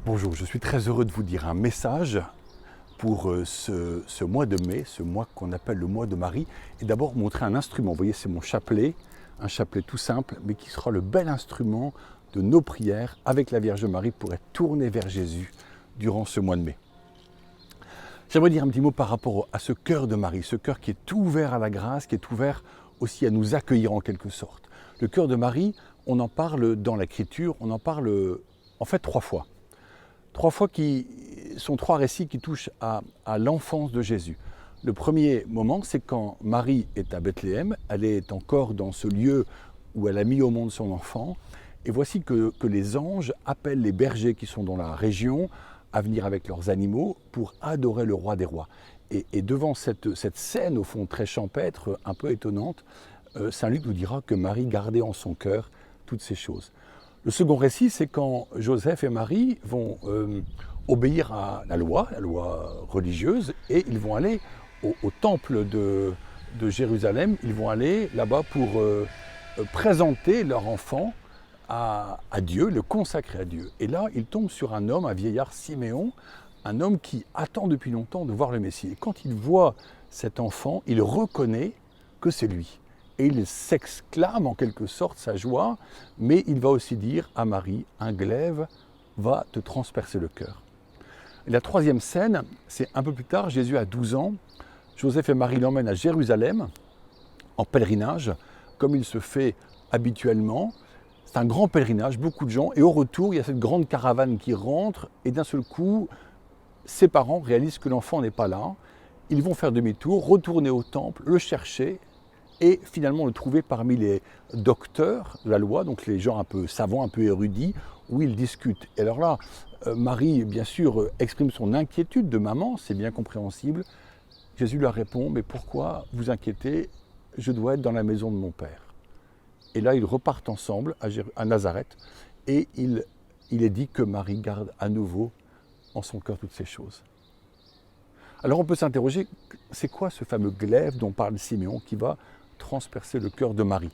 Bonjour, je suis très heureux de vous dire un message pour ce mois de mai, ce mois qu'on appelle le mois de Marie, et d'abord montrer un instrument. Vous voyez, c'est mon chapelet, un chapelet tout simple, mais qui sera le bel instrument de nos prières avec la Vierge Marie pour être tourné vers Jésus durant ce mois de mai. J'aimerais dire un petit mot par rapport à ce cœur de Marie, ce cœur qui est ouvert à la grâce, qui est ouvert aussi à nous accueillir en quelque sorte. Le cœur de Marie, on en parle dans l'Écriture, on en parle en fait 3 fois. 3 fois qui sont 3 récits qui touchent à l'enfance de Jésus. Le premier moment, c'est quand Marie est à Bethléem, elle est encore dans ce lieu où elle a mis au monde son enfant, et voici que les anges appellent les bergers qui sont dans la région à venir avec leurs animaux pour adorer le roi des rois. Et devant cette scène, au fond, très champêtre, un peu étonnante, Saint Luc nous dira que Marie gardait en son cœur toutes ces choses. Le second récit, c'est quand Joseph et Marie vont obéir à la loi religieuse, et ils vont aller au temple de Jérusalem, ils vont aller là-bas pour présenter leur enfant à Dieu, le consacrer à Dieu. Et là, ils tombent sur un homme, un vieillard Siméon, un homme qui attend depuis longtemps de voir le Messie. Et quand il voit cet enfant, il reconnaît que c'est lui. Et il s'exclame en quelque sorte sa joie, mais il va aussi dire à Marie, un glaive va te transpercer le cœur. Et la troisième scène, c'est un peu plus tard, Jésus a 12 ans, Joseph et Marie l'emmènent à Jérusalem, en pèlerinage, comme il se fait habituellement. C'est un grand pèlerinage, beaucoup de gens, et au retour, il y a cette grande caravane qui rentre, et d'un seul coup, ses parents réalisent que l'enfant n'est pas là. Ils vont faire demi-tour, retourner au temple, le chercher, et finalement le trouver parmi les docteurs de la loi, donc les gens un peu savants, un peu érudits, où ils discutent. Et alors là, Marie, bien sûr, exprime son inquiétude de maman, c'est bien compréhensible. Jésus leur répond, mais pourquoi vous inquiétez? Je dois être dans la maison de mon Père. Et là, ils repartent ensemble à Nazareth, et il est dit que Marie garde à nouveau en son cœur toutes ces choses. Alors on peut s'interroger, c'est quoi ce fameux glaive dont parle Siméon qui va transpercer le cœur de Marie?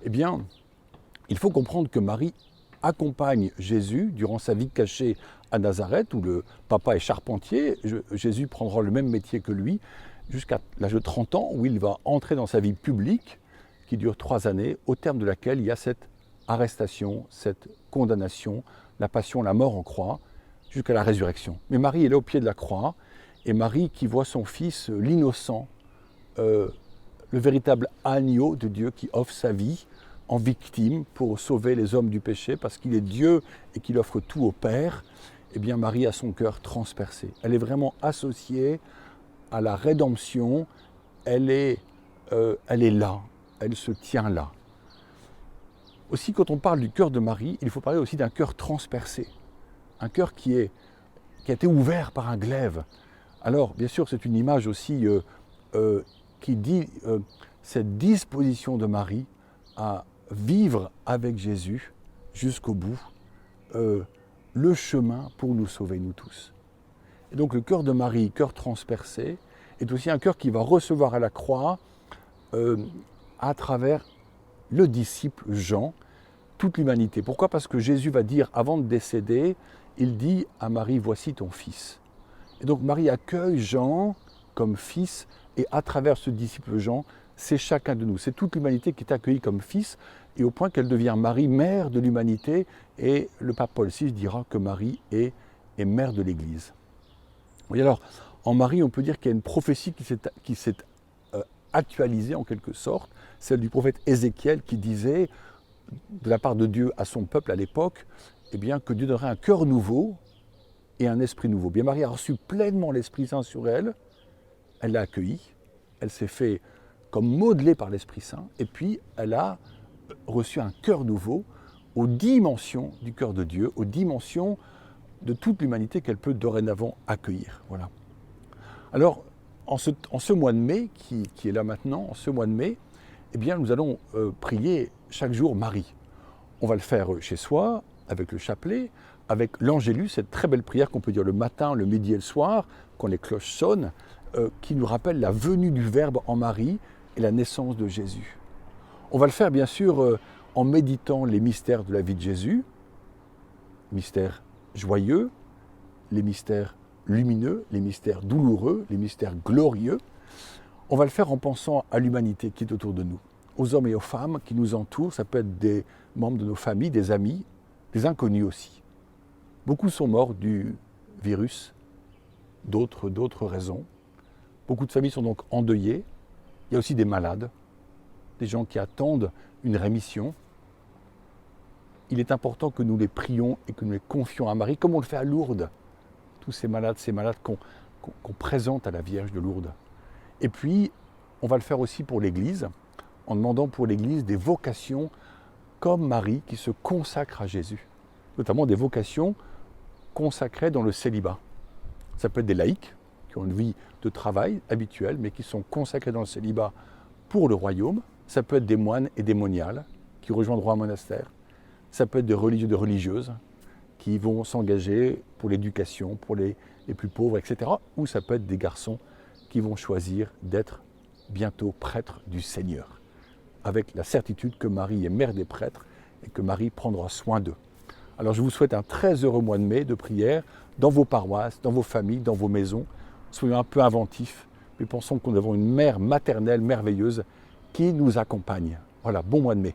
Eh bien, il faut comprendre que Marie accompagne Jésus durant sa vie cachée à Nazareth, où le papa est charpentier. Jésus prendra le même métier que lui jusqu'à l'âge de 30 ans, où il va entrer dans sa vie publique, qui dure 3 années, au terme de laquelle il y a cette arrestation, cette condamnation, la passion, la mort en croix, jusqu'à la résurrection. Mais Marie est là au pied de la croix, et Marie qui voit son fils, l'innocent, le véritable agneau de Dieu qui offre sa vie en victime pour sauver les hommes du péché, parce qu'il est Dieu et qu'il offre tout au Père, eh bien Marie a son cœur transpercé. Elle est vraiment associée à la rédemption, elle est là, elle se tient là. Aussi, quand on parle du cœur de Marie, il faut parler aussi d'un cœur transpercé, un cœur qui a été ouvert par un glaive. Alors, bien sûr, c'est une image aussi qui dit cette disposition de Marie à vivre avec Jésus jusqu'au bout, le chemin pour nous sauver, nous tous. Et donc le cœur de Marie, cœur transpercé, est aussi un cœur qui va recevoir à la croix, à travers le disciple Jean, toute l'humanité. Pourquoi? Parce que Jésus va dire, avant de décéder, il dit à Marie, voici ton fils. Et donc Marie accueille Jean comme fils, et à travers ce disciple Jean, c'est chacun de nous. C'est toute l'humanité qui est accueillie comme fils, et au point qu'elle devient Marie, mère de l'humanité, et le pape Paul VI dira que Marie est mère de l'Église. Oui, alors, en Marie, on peut dire qu'il y a une prophétie qui s'est actualisée en quelque sorte, celle du prophète Ézéchiel qui disait, de la part de Dieu à son peuple à l'époque, eh bien, que Dieu donnerait un cœur nouveau et un esprit nouveau. Bien, Marie a reçu pleinement l'Esprit Saint sur elle, elle l'a accueilli, elle s'est fait comme modelée par l'Esprit Saint, et puis elle a reçu un cœur nouveau aux dimensions du cœur de Dieu, aux dimensions de toute l'humanité qu'elle peut dorénavant accueillir. Voilà. Alors, en ce mois de mai, qui est là maintenant, en ce mois de mai, eh bien, nous allons prier chaque jour Marie. On va le faire chez soi, avec le chapelet, avec l'Angélus, cette très belle prière qu'on peut dire le matin, le midi et le soir, quand les cloches sonnent, qui nous rappelle la venue du Verbe en Marie et la naissance de Jésus. On va le faire bien sûr en méditant les mystères de la vie de Jésus, mystères joyeux, les mystères lumineux, les mystères douloureux, les mystères glorieux. On va le faire en pensant à l'humanité qui est autour de nous, aux hommes et aux femmes qui nous entourent. Ça peut être des membres de nos familles, des amis, des inconnus aussi. Beaucoup sont morts du virus, d'autres raisons. Beaucoup de familles sont donc endeuillées. Il y a aussi des malades, des gens qui attendent une rémission. Il est important que nous les prions et que nous les confions à Marie, comme on le fait à Lourdes. Tous ces malades qu'on présente à la Vierge de Lourdes. Et puis, on va le faire aussi pour l'Église, en demandant pour l'Église des vocations comme Marie qui se consacre à Jésus. Notamment des vocations consacrées dans le célibat. Ça peut être des laïcs qui ont une vie de travail habituelle, mais qui sont consacrés dans le célibat pour le royaume. Ça peut être des moines et des moniales qui rejoindront un monastère. Ça peut être des religieux, des religieuses qui vont s'engager pour l'éducation, pour les plus pauvres, etc. Ou ça peut être des garçons qui vont choisir d'être bientôt prêtres du Seigneur, avec la certitude que Marie est mère des prêtres et que Marie prendra soin d'eux. Alors je vous souhaite un très heureux mois de mai de prière dans vos paroisses, dans vos familles, dans vos maisons. Soyons un peu inventifs, mais pensons que nous avons une mère maternelle merveilleuse qui nous accompagne. Voilà, bon mois de mai.